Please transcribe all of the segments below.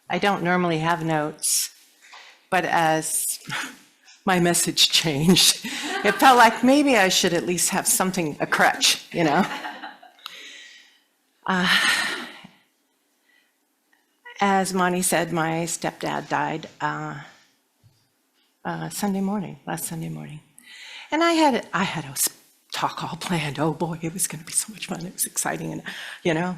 I don't normally have notes, but as my message changed, it felt like maybe I should at least have something, a crutch, you know? As Monty said, my stepdad died last Sunday morning. And I had a talk all planned. Oh boy, it was going to be so much fun. It was exciting, and you know.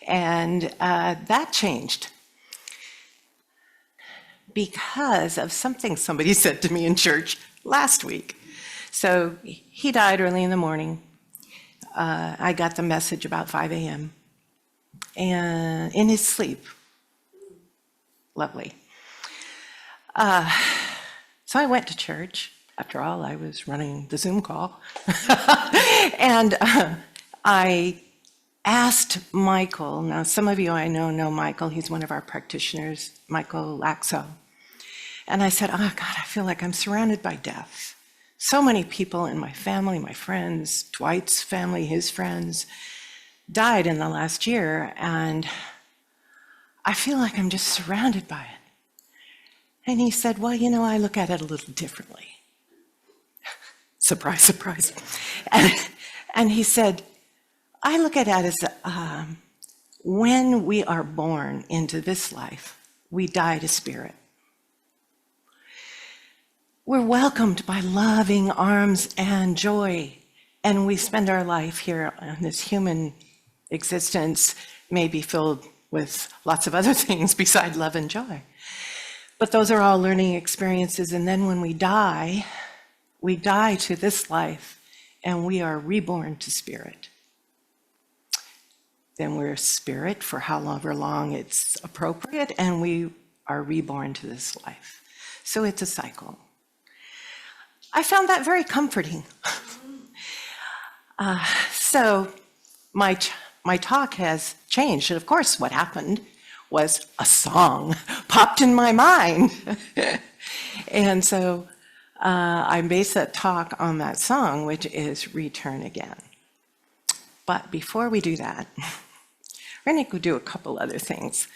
And that changed because of something somebody said to me in church last week. So he died early in the morning. I got the message about 5 a.m. and in his sleep. Lovely. So I went to church. After all, I was running the Zoom call. And I asked Michael, now some of you I know Michael, he's one of our practitioners, Michael Laxo. And I said, oh God, I feel like I'm surrounded by death. So many people in my family, my friends, Dwight's family, his friends, died in the last year, and I feel like I'm just surrounded by it. And he said, well, you know, I look at it a little differently. Surprise, surprise. And he said, I look at it as when we are born into this life, we die to spirit. We're welcomed by loving arms and joy, and we spend our life here on this human existence, maybe filled with lots of other things beside love and joy. But those are all learning experiences, and then when we die to this life, and we are reborn to spirit. Then we're spirit for however long it's appropriate, and we are reborn to this life. So it's a cycle. I found that very comforting. So my talk has changed, and of course what happened was a song popped in my mind. And so I based that talk on that song, which is Return Again. But before we do that, we're going to do a couple other things.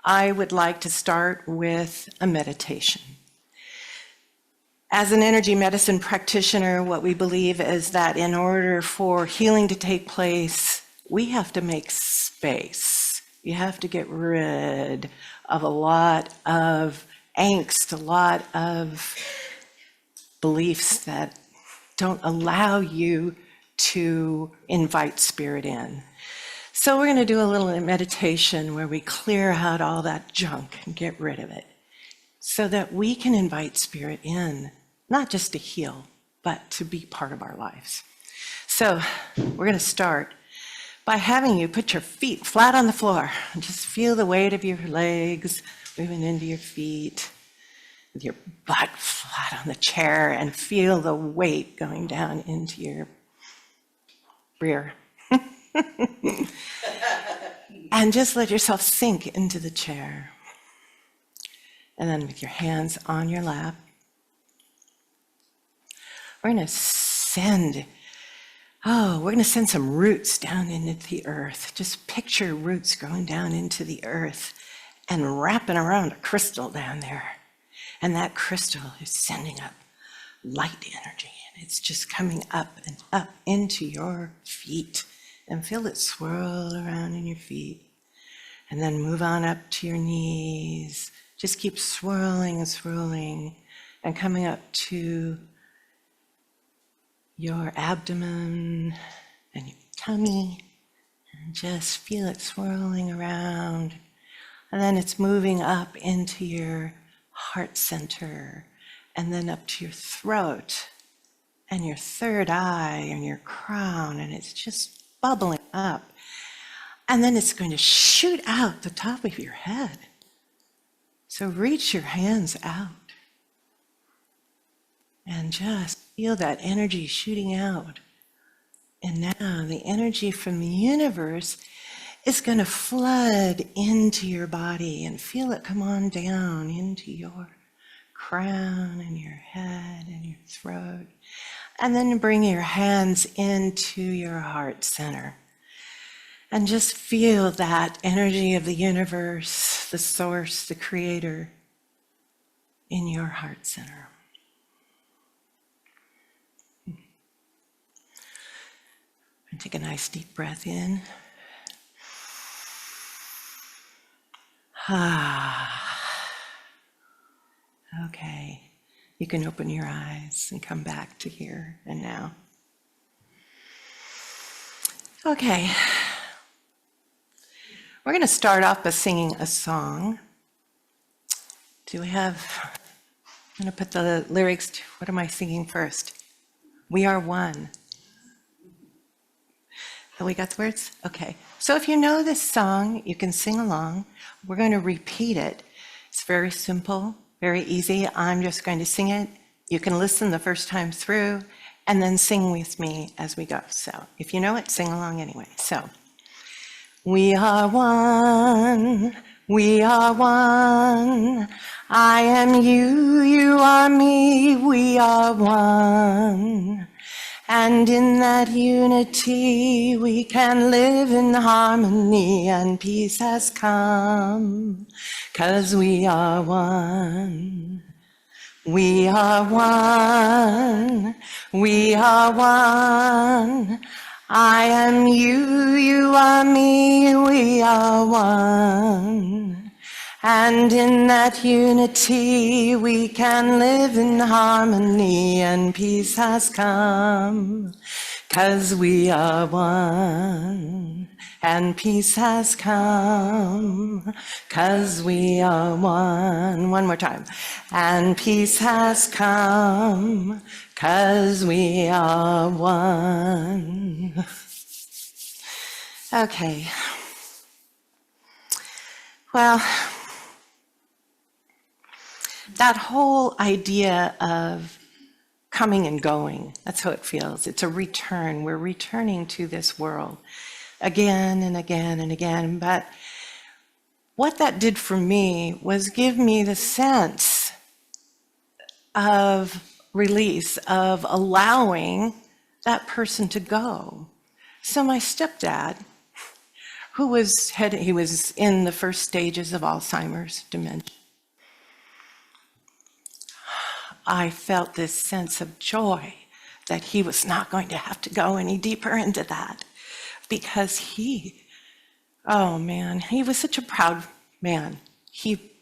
I would like to start with a meditation. As an energy medicine practitioner, what we believe is that in order for healing to take place, we have to make space. You have to get rid of a lot of angst, a lot of beliefs that don't allow you to invite spirit in. So we're going to do a little meditation where we clear out all that junk and get rid of it so that we can invite spirit in, not just to heal, but to be part of our lives. So we're going to start by having you put your feet flat on the floor and just feel the weight of your legs moving into your feet, with your butt flat on the chair, and feel the weight going down into your rear. And just let yourself sink into the chair. And then with your hands on your lap, we're going to send some roots down into the earth. Just picture roots growing down into the earth and wrapping around a crystal down there. And that crystal is sending up light energy, and it's just coming up and up into your feet, and feel it swirl around in your feet. And then move on up to your knees. Just keep swirling and swirling, and coming up to your abdomen and your tummy, and just feel it swirling around. And then it's moving up into your heart center, and then up to your throat and your third eye and your crown, and it's just bubbling up. And then it's going to shoot out the top of your head. So reach your hands out and just feel that energy shooting out. And now the energy from the universe is going to flood into your body, and feel it come on down into your crown and your head and your throat. And then bring your hands into your heart center. And just feel that energy of the universe, the source, the creator in your heart center. And take a nice deep breath in. Okay, you can open your eyes and come back to here and now. Okay, we're going to start off by singing a song. Do we have, I'm going to put the lyrics to, what am I singing first? We Are One. Oh, we got the words? Okay, so if you know this song, you can sing along. We're going to repeat it. It's very simple, very easy. I'm just going to sing it. You can listen the first time through and then sing with me as we go. So if you know it, sing along anyway. So, we are one, we are one. I am you, you are me, we are one. And in that unity we can live in harmony, and peace has come, 'cause we are one. We are one, we are one. I am you, you are me, we are one. And in that unity we can live in harmony, and peace has come, 'cause we are one. And peace has come, 'cause we are one. One more time. And peace has come, 'cause we are one. Okay. Well, that whole idea of coming and going, that's how it feels. It's a return. We're returning to this world again and again and again. But what that did for me was give me the sense of release, of allowing that person to go. So my stepdad, he was in the first stages of Alzheimer's dementia. I felt this sense of joy that he was not going to have to go any deeper into that, because he was such a proud man. He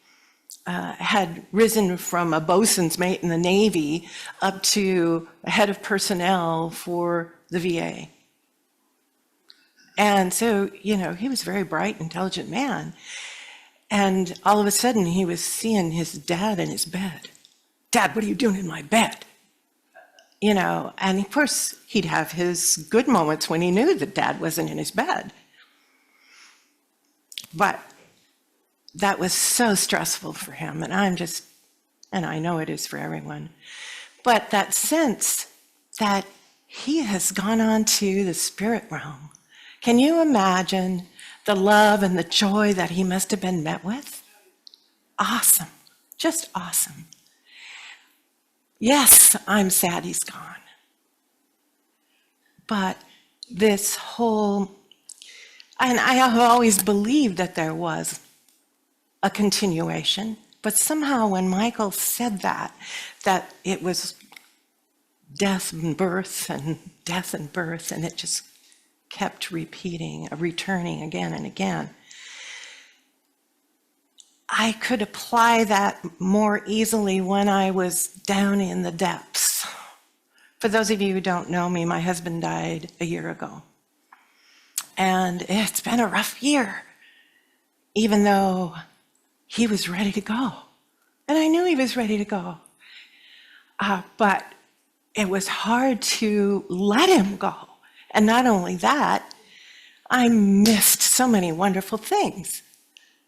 had risen from a bosun's mate in the Navy up to a head of personnel for the VA. And so, he was a very bright, intelligent man. And all of a sudden, he was seeing his dad in his bed. Dad, what are you doing in my bed? And of course, he'd have his good moments when he knew that Dad wasn't in his bed. But that was so stressful for him, and I know it is for everyone. But that sense that he has gone on to the spirit realm. Can you imagine the love and the joy that he must have been met with? Awesome, just awesome. Yes, I'm sad he's gone. But this whole, and I have always believed that there was a continuation, but somehow when Michael said that it was death and birth and death and birth, and it just kept repeating, returning again and again, I could apply that more easily when I was down in the depths. For those of you who don't know me, my husband died a year ago. And it's been a rough year, even though he was ready to go. And I knew he was ready to go. But it was hard to let him go. And not only that, I missed so many wonderful things.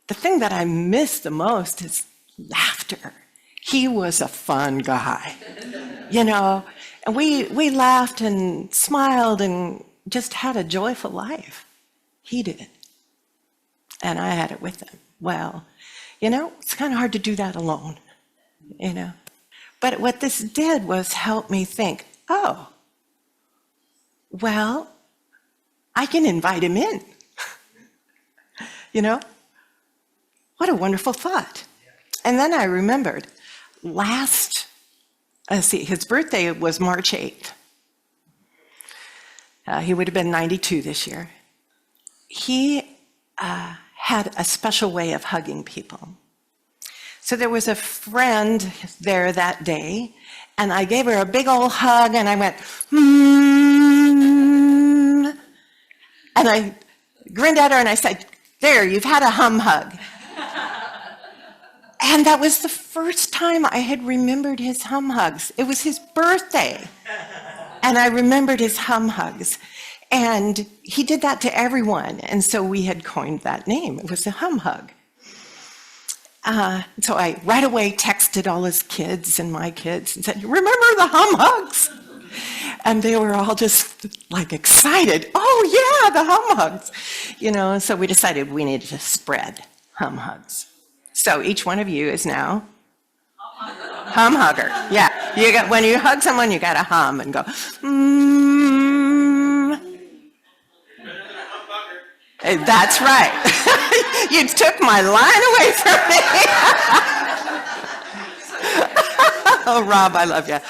The thing that I miss the most is laughter. He was a fun guy, and we laughed and smiled and just had a joyful life. He did. And I had it with him. Well, it's kind of hard to do that alone, But what this did was help me think, oh, well, I can invite him in. You know? What a wonderful thought. And then I remembered his birthday was March 8th. He would have been 92 this year. He had a special way of hugging people. So there was a friend there that day, and I gave her a big old hug, and I went, and I grinned at her, and I said, there, you've had a hum hug. And that was the first time I had remembered his hum hugs. It was his birthday, and I remembered his hum hugs. And he did that to everyone, and so we had coined that name. It was a hum hug. So I right away texted all his kids and my kids and said, remember the hum hugs? And they were all just like excited. Oh yeah, the hum hugs. You know, so we decided we needed to spread hum hugs. So each one of you is now hum hugger. Yeah, when you hug someone, you got to hum and go, That's right. You took my line away from me. Oh, Rob, I love you.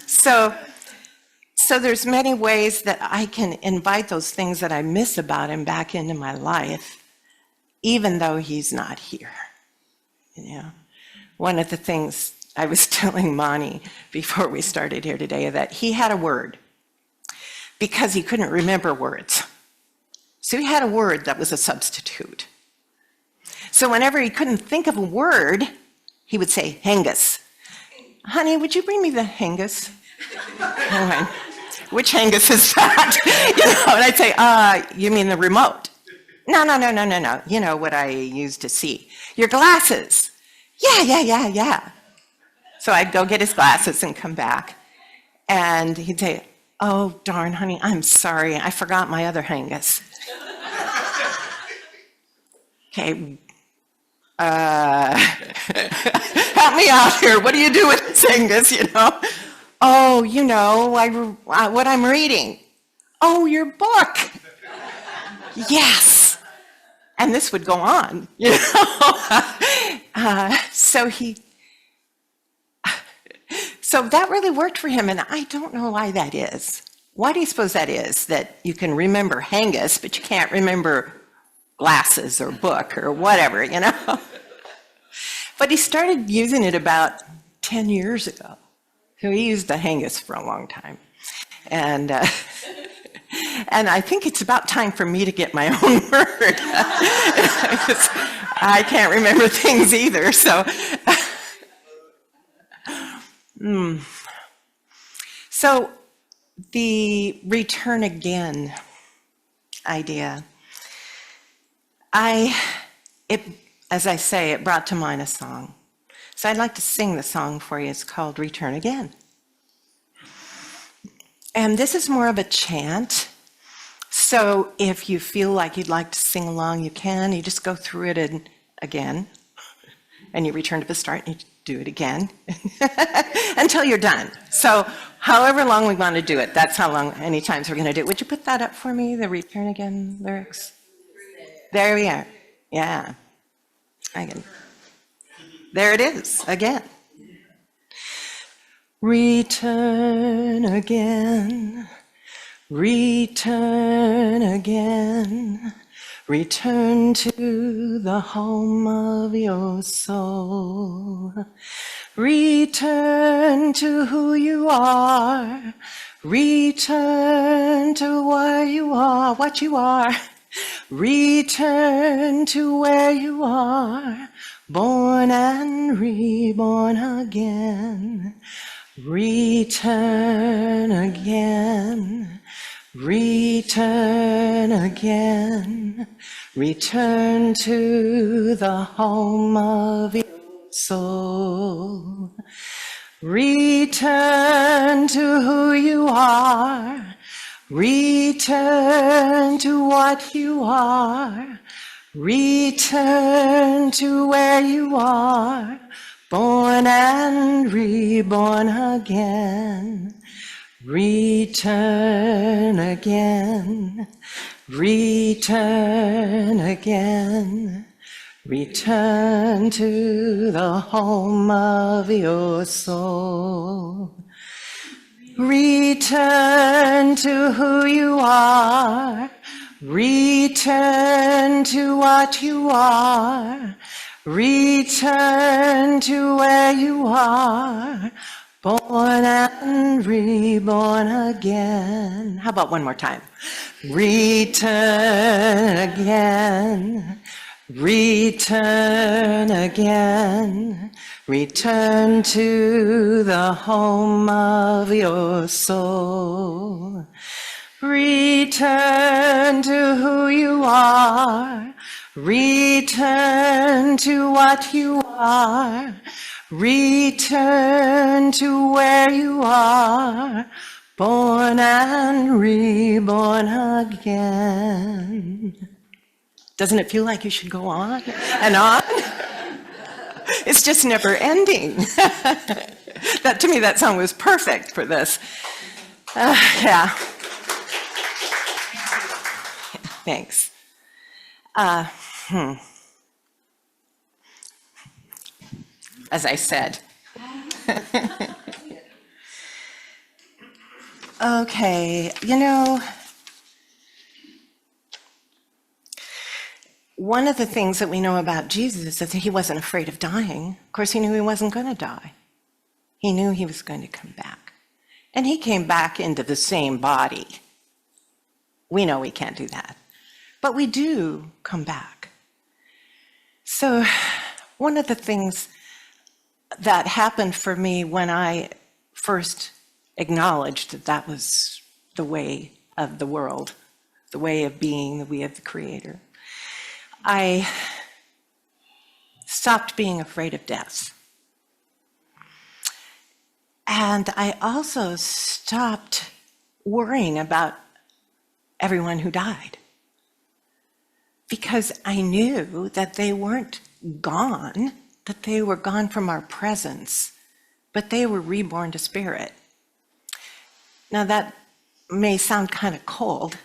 So there's many ways that I can invite those things that I miss about him back into my life, even though he's not here. You know, one of the things I was telling Monty before we started here today, that he had a word because he couldn't remember words. So he had a word that was a substitute. So whenever he couldn't think of a word, he would say, Hengus. Honey, would you bring me the Hengus? Anyway, which Hengus is that? You know, and I'd say, you mean the remote? No. You know what I use to see. Your glasses. Yeah. So I'd go get his glasses and come back. And he'd say, oh, darn, honey, I'm sorry. I forgot my other Hengus. Okay. Help me out here. What do you do with this Hengus, you know? Oh, you know, what I'm reading. Oh, your book. Yes. And this would go on, you know? So that really worked for him, and I don't know why that is. Why do you suppose that is, that you can remember Hengus, but you can't remember glasses or book or whatever, you know? But he started using it about 10 years ago. So he used the Hengus for a long time. And I think it's about time for me to get my own word. I can't remember things either, so. So the return again idea, as I say, it brought to mind a song. So I'd like to sing the song for you. It's called Return Again. And this is more of a chant. So if you feel like you'd like to sing along, you can. You just go through it again. And you return to the start and you do it again until you're done. So however long we want to do it, that's how long, any times we're going to do it. Would you put that up for me, the Return Again lyrics? There we are. Yeah. There it is, again. Return again, return again, return to the home of your soul. Return to who you are, return to where you are, what you are. Return to where you are, born and reborn again. Return again, return again, return to the home of your soul. Return to who you are, return to what you are, return to where you are, born and reborn again. Return again, Return again. Return to the home of your soul. Return to who you are. Return to what you are. Return to where you are. Born and reborn again. How about one more time? Return again. Return again. Return to the home of your soul. Return to who you are. Return to what you are. Return to where you are. Born and reborn again. Doesn't it feel like you should go on and on? It's just never ending. To me, that song was perfect for this. Yeah. Thanks. As I said. Okay, one of the things that we know about Jesus is that he wasn't afraid of dying. Of course, he knew he wasn't going to die. He knew he was going to come back. And he came back into the same body. We know we can't do that. But we do come back. So one of the things that happened for me when I first acknowledged that that was the way of the world, the way of being, the way of the Creator, I stopped being afraid of death. And I also stopped worrying about everyone who died, because I knew that they weren't gone, that they were gone from our presence, but they were reborn to spirit. Now that may sound kind of cold,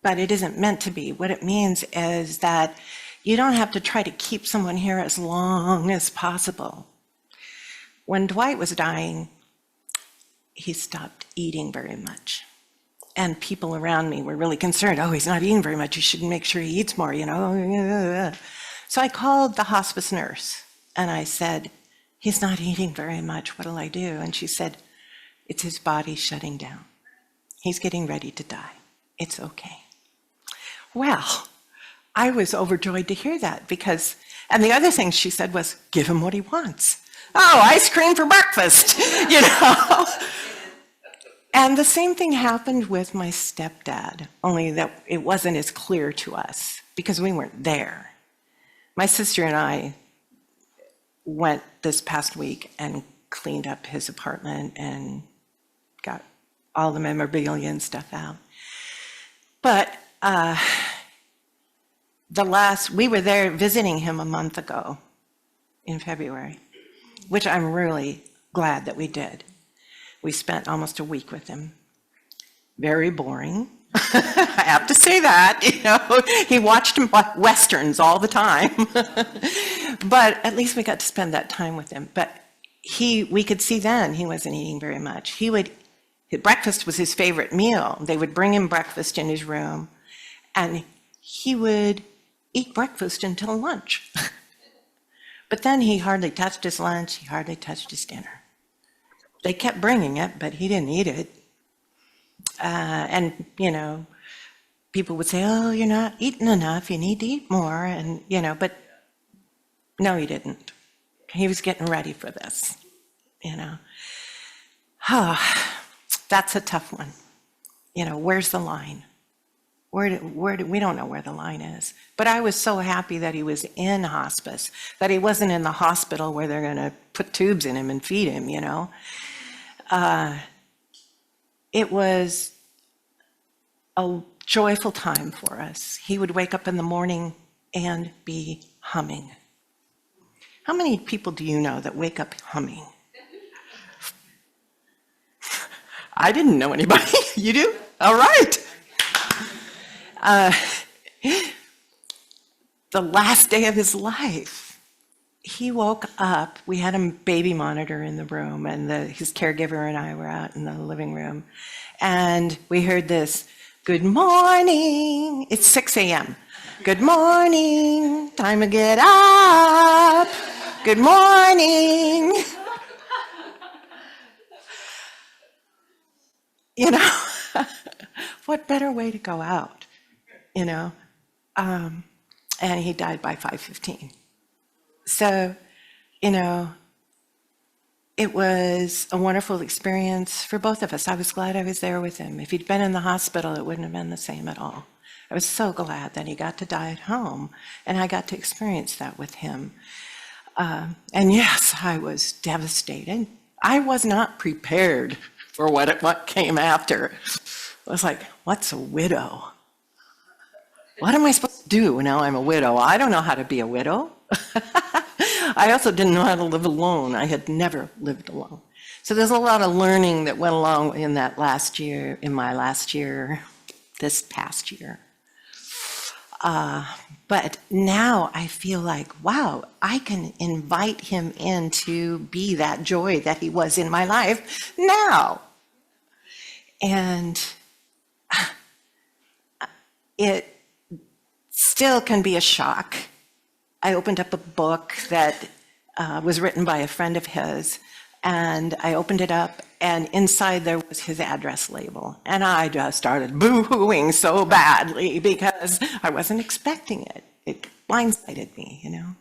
but it isn't meant to be. What it means is that you don't have to try to keep someone here as long as possible. When Dwight was dying, he stopped eating very much. And people around me were really concerned. Oh, he's not eating very much. You should make sure he eats more, So I called the hospice nurse and I said, he's not eating very much. What'll I do? And she said, it's his body shutting down. He's getting ready to die. It's okay. Well, I was overjoyed to hear that because, and the other thing she said was, give him what he wants. Oh, ice cream for breakfast, And the same thing happened with my stepdad, only that it wasn't as clear to us because we weren't there. My sister and I went this past week and cleaned up his apartment and got all the memorabilia and stuff out. But we were there visiting him a month ago in February, which I'm really glad that we did. We spent almost a week with him. Very boring. I have to say that, he watched Westerns all the time. But at least we got to spend that time with him. But we could see then he wasn't eating very much. Breakfast was his favorite meal. They would bring him breakfast in his room, and he would eat breakfast until lunch. But then he hardly touched his lunch, he hardly touched his dinner. They kept bringing it, but he didn't eat it. And people would say, oh, you're not eating enough, you need to eat more, and, but no, he didn't. He was getting ready for this, That's a tough one. Where's the line? We don't know where the line is. But I was so happy that he was in hospice, that he wasn't in the hospital where they're going to put tubes in him and feed him, It was a joyful time for us. He would wake up in the morning and be humming. How many people do you know that wake up humming? I didn't know anybody. You do? All right. The last day of his life, he woke up. We had a baby monitor in the room, and his caregiver and I were out in the living room. And we heard this, "Good morning." It's 6 a.m. "Good morning. Time to get up. Good morning." You know, what better way to go out, you know? And he died by 5:15. So, you know, it was a wonderful experience for both of us. I was glad I was there with him. If he'd been in the hospital, it wouldn't have been the same at all. I was so glad that he got to die at home, and I got to experience that with him. And yes, I was devastated. I was not prepared for what came after. I was like, what's a widow? What am I supposed to do now I'm a widow? I don't know how to be a widow. I also didn't know how to live alone. I had never lived alone. So there's a lot of learning that went along in that last year, this past year. But now I feel like, wow, I can invite him in to be that joy that he was in my life now. And it still can be a shock. I opened up a book that was written by a friend of his, and I opened it up, and inside there was his address label. And I just started boo-hooing so badly because I wasn't expecting it. It blindsided me, you know.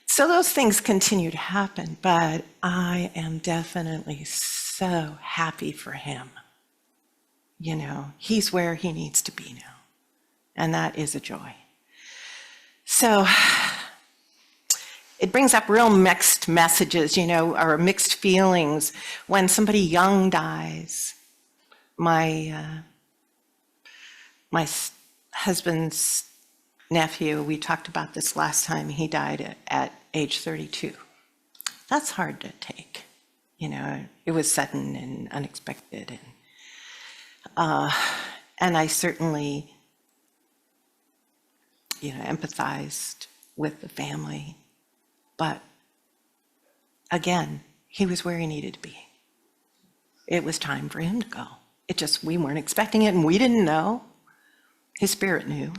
So those things continue to happen, but I am definitely so happy for him. You know, he's where he needs to be now. And that is a joy. So it brings up real mixed messages, you know, or mixed feelings when somebody young dies. My husband's nephew, we talked about this last time, he died at age 32. That's hard to take. You know, it was sudden and unexpected. And I certainly, you know, empathized with the family. But again, he was where he needed to be. It was time for him to go. We weren't expecting it, and we didn't know. His spirit knew,